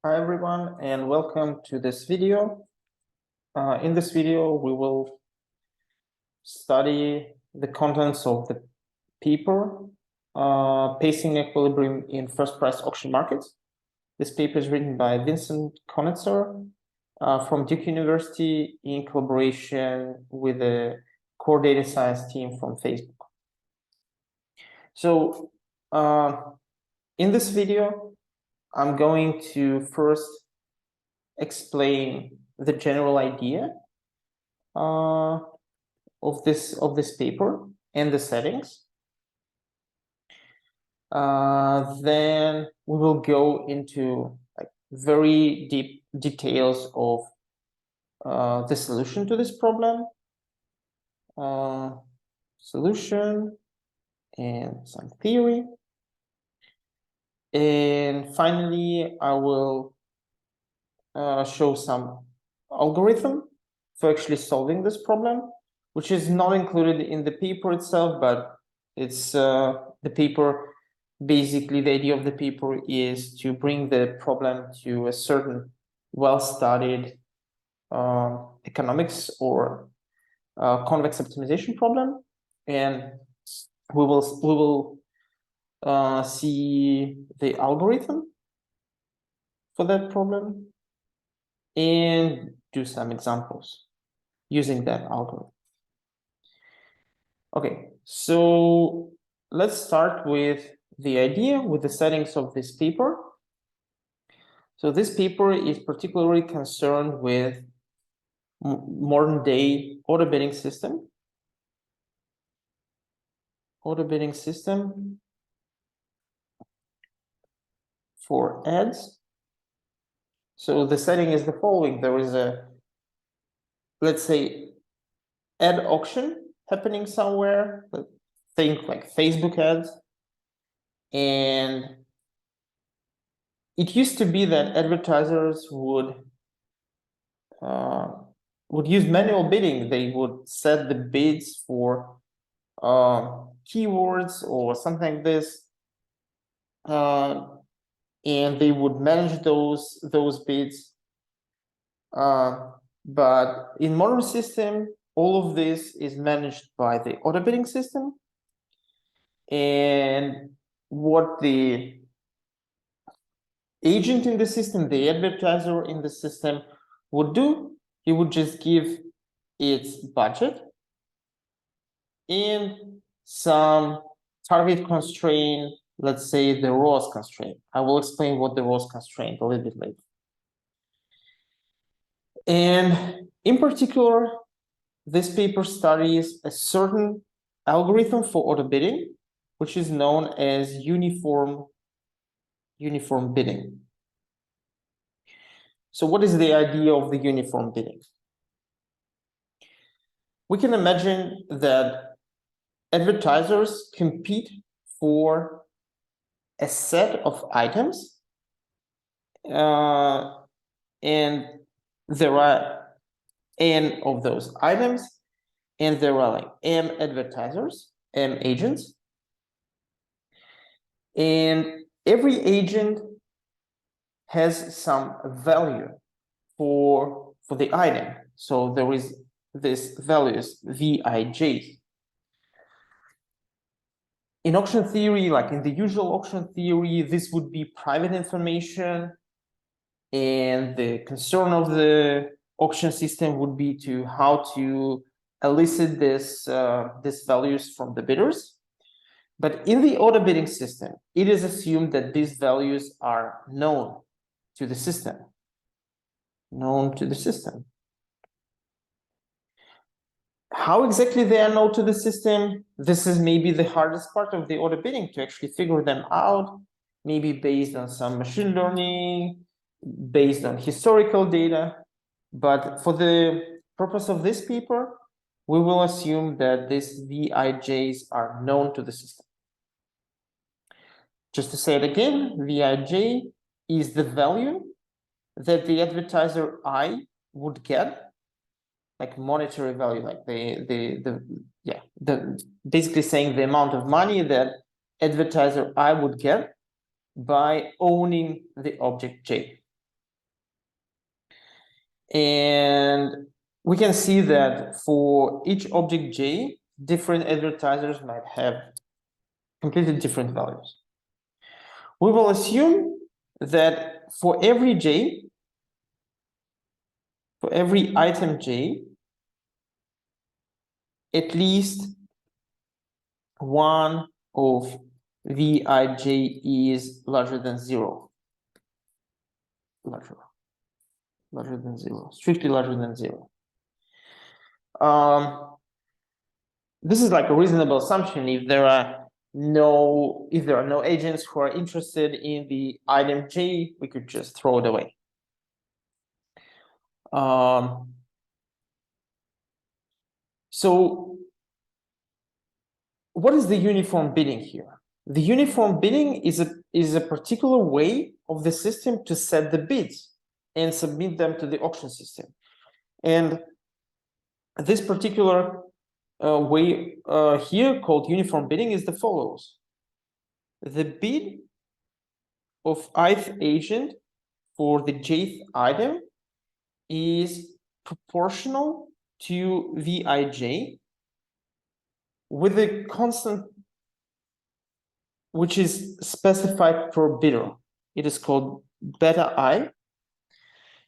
Hi everyone, and welcome to this video. In this video, we will study the contents of the paper, Pacing Equilibrium in First Price Auction Markets. This paper is written by Vincent Conitzer from Duke University in collaboration with the core data science team from Facebook. So in this video, I'm going to first explain the general idea of this paper and the settings. Then we will go into very deep details of the solution to this problem, solution, and some theory. And finally, I will show some algorithm for actually solving this problem, which is not included in the paper itself, but it's the paper. Basically, the idea of the paper is to bring the problem to a certain well-studied economics or convex optimization problem, and we will see the algorithm for that problem and do some examples using that algorithm. Okay, so let's start with the idea, with the settings of this paper. So this paper is particularly concerned with modern day order bidding system. Order bidding system for ads. So the setting is the following. There is a, let's say, ad auction happening somewhere. Think like Facebook ads. And it used to be that advertisers would use manual bidding. They would set the bids for keywords or something like this, and they would manage those bids. But in modern system, all of this is managed by the order bidding system. And what the agent in the system, the advertiser in the system would do, he would just give its budget and some target constraint, let's say the ROAS constraint. I will explain what the ROAS constraint a little bit later. And in particular, this paper studies a certain algorithm for order bidding, which is known as uniform bidding. So what is the idea of the uniform bidding? We can imagine that advertisers compete for a set of items, and there are n of those items, and there are like m advertisers, m agents, and every agent has some value for the item. So there is this values Vij. In auction theory, like in the usual auction theory, this would be private information, and the concern of the auction system would be to how to elicit this these values from the bidders. But in the order bidding system, it is assumed that these values are known to the system. How exactly they are known to the system? This is maybe the hardest part of the order bidding, to actually figure them out, maybe based on some machine learning, based on historical data. But for the purpose of this paper, we will assume that these Vijs are known to the system. Just to say it again, Vij is the value that the advertiser I would get, like monetary value, like basically saying the amount of money that advertiser I would get by owning the object J. And we can see that for each object J, different advertisers might have completely different values. We will assume that for every J, for every item J, at least one of Vij is larger than 0. Larger than 0, strictly larger than 0. This is like a reasonable assumption if there are no agents who are interested in the item J, we could just throw it away. So what is the uniform bidding here? The uniform bidding is a particular way of the system to set the bids and submit them to the auction system. And this particular way here called uniform bidding is the follows. The bid of ith agent for the jth item is proportional to Vij with a constant which is specified per bidder. It is called beta I.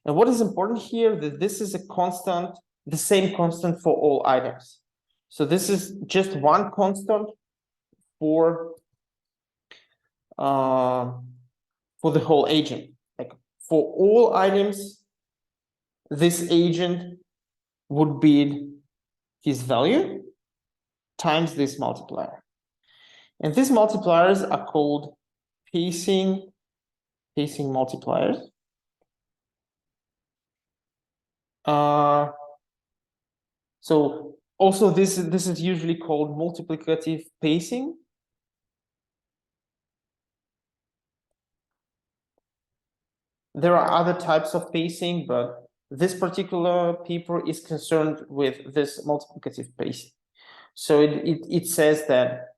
And what is important here, that this is a constant, the same constant for all items. So this is just one constant for the whole agent. Like for all items, this agent would bid his value times this multiplier. And these multipliers are called pacing multipliers. So also this is usually called multiplicative pacing. There are other types of pacing, but this particular paper is concerned with this multiplicative pacing. So it says that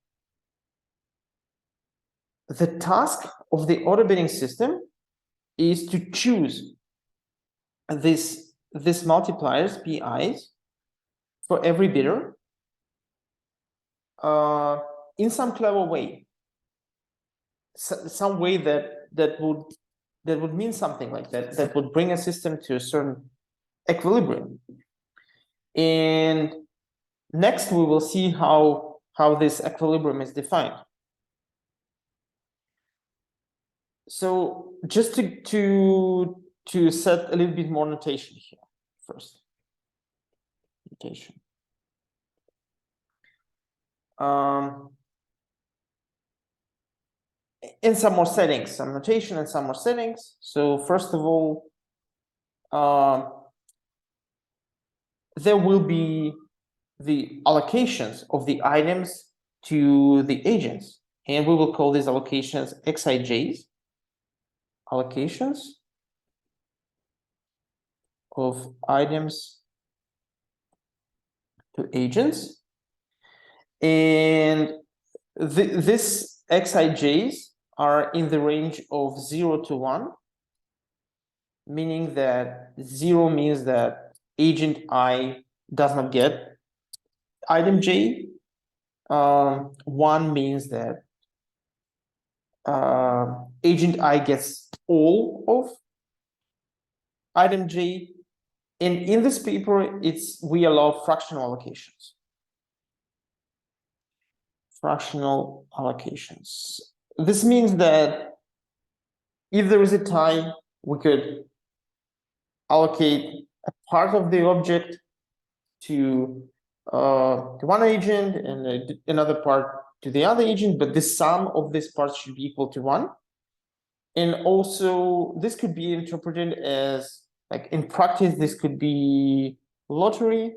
the task of the order bidding system is to choose this multipliers, PIs, for every bidder in some clever way, some way that would mean something like that would bring a system to a certain equilibrium. And next we will see how this equilibrium is defined. So just to set a little bit more notation here first. Notation. And some more settings, some notation and some more settings. So first of all, there will be the allocations of the items to the agents, and we will call these allocations XIJs, allocations of items to agents. And this XIJs are in the range of 0 to 1, meaning that 0 means that agent I does not get item J. 1 means that agent I gets all of item J. And in this paper, we allow fractional allocations. Fractional allocations. This means that if there is a tie, we could allocate a part of the object to one agent and another part to the other agent, but the sum of these parts should be equal to 1. And also, this could be interpreted as, like in practice, this could be lottery,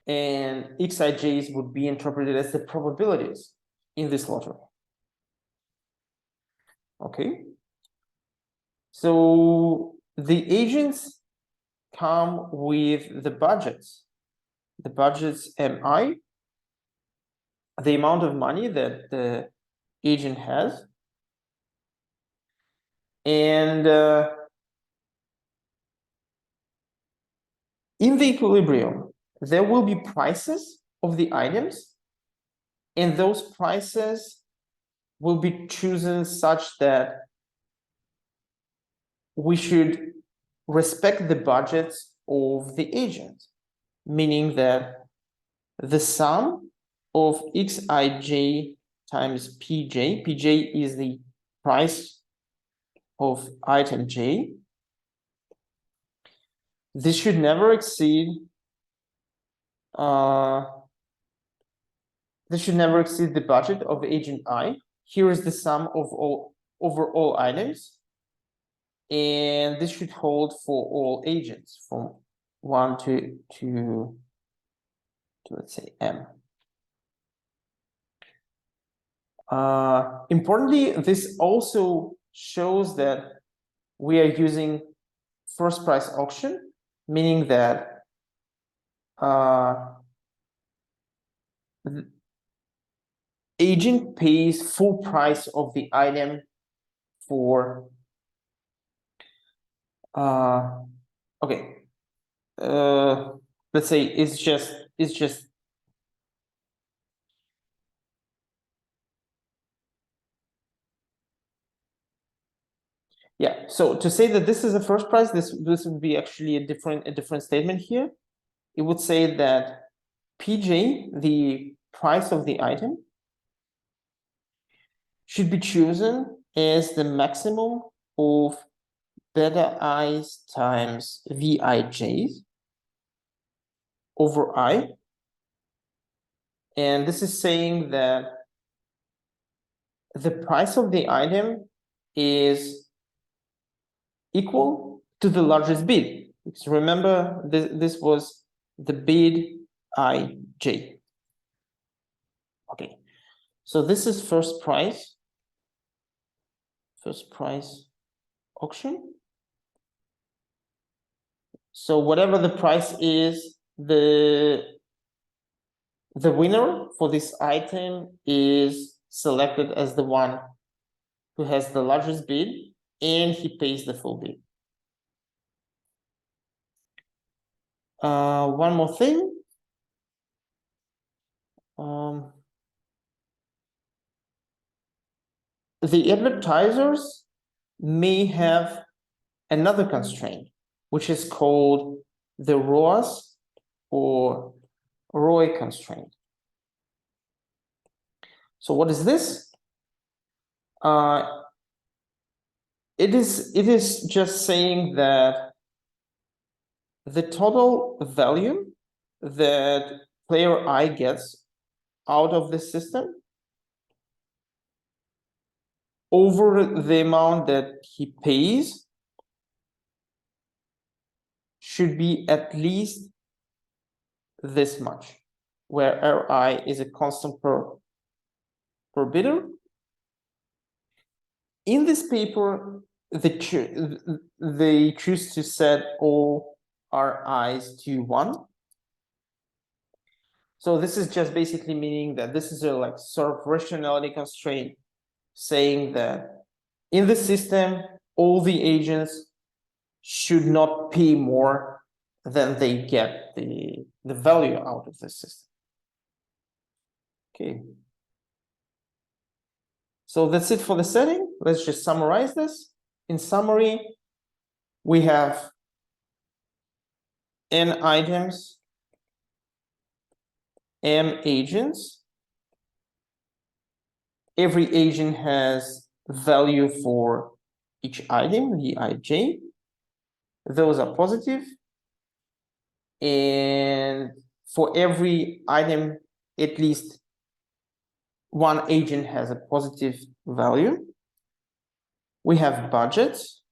and XIJs would be interpreted as the probabilities in this lottery. Okay. So the agents come with the budgets MI, the amount of money that the agent has, and In the equilibrium, there will be prices of the items, and those prices will be chosen such that we should respect the budgets of the agent, meaning that the sum of xij times pj is the price of item j. This should never exceed the budget of agent I. Here is the sum of all over all items, and this should hold for all agents from 1 to let's say m. Importantly, this also shows that we are using first price auction, meaning that the agent pays full price of the item for okay, let's say it's just yeah. So to say that this is a first price, this would be actually a different statement here. It would say that pj, the price of the item, should be chosen as the maximum of beta i's times vij's over I. And this is saying that the price of the item is equal to the largest bid. So remember, this was the bid ij. Okay, so this is first price auction. So whatever the price is, the winner for this item is selected as the one who has the largest bid, and he pays the full bid. One more thing. The advertisers may have another constraint, which is called the ROAS or ROI constraint. So what is this? It is just saying that the total value that player I gets out of the system over the amount that he pays should be at least this much, where Ri is a constant per bidder. In this paper, they choose to set all Ri's to 1. So this is just basically meaning that this is a like sort of rationality constraint, saying that in the system, all the agents should not pay more than they get the value out of the system. Okay. So that's it for the setting. Let's just summarize this. In summary, we have n items, m agents. Every agent has value for each item, vij. Those are positive. And for every item, at least one agent has a positive value. We have budgets.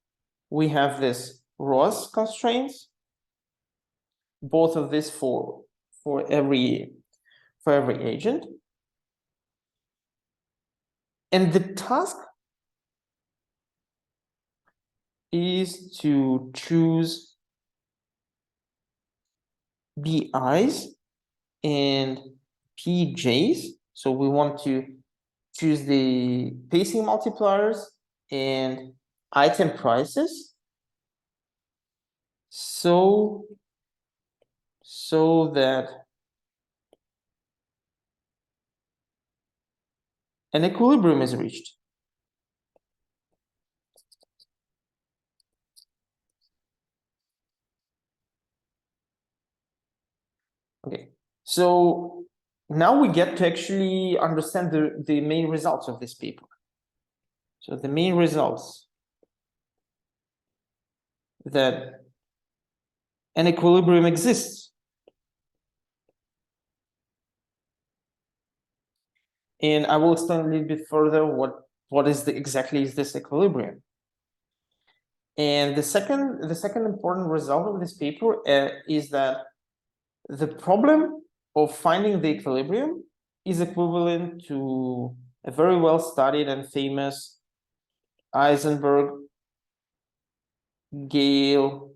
We have this ROAS constraints. Both of this for every agent. And the task is to choose BIs and PJs. So we want to choose the pacing multipliers and item prices so so that an equilibrium is reached. Okay, so now we get to actually understand the main results of this paper. So the main results that an equilibrium exists. And I will explain a little bit further what is exactly is this equilibrium. And the second important result of this paper is that the problem of finding the equilibrium is equivalent to a very well studied and famous Eisenberg-Gale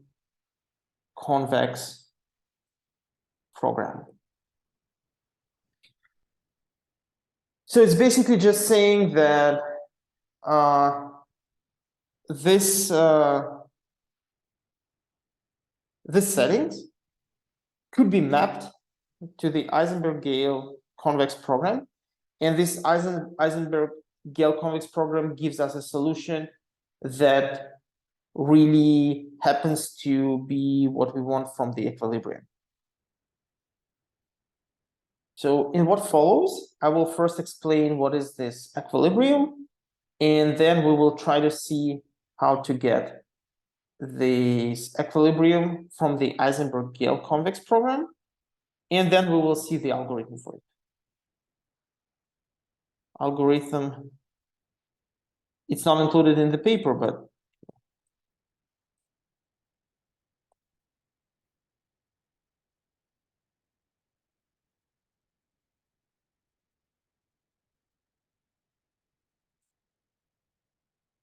convex program. So it's basically just saying that this settings could be mapped to the Eisenberg-Gale convex program, and this Eisenberg-Gale convex program gives us a solution that really happens to be what we want from the equilibrium. So in what follows, I will first explain what is this equilibrium, and then we will try to see how to get this equilibrium from the Eisenberg-Gale convex program, and then we will see the algorithm for it. Algorithm, it's not included in the paper, but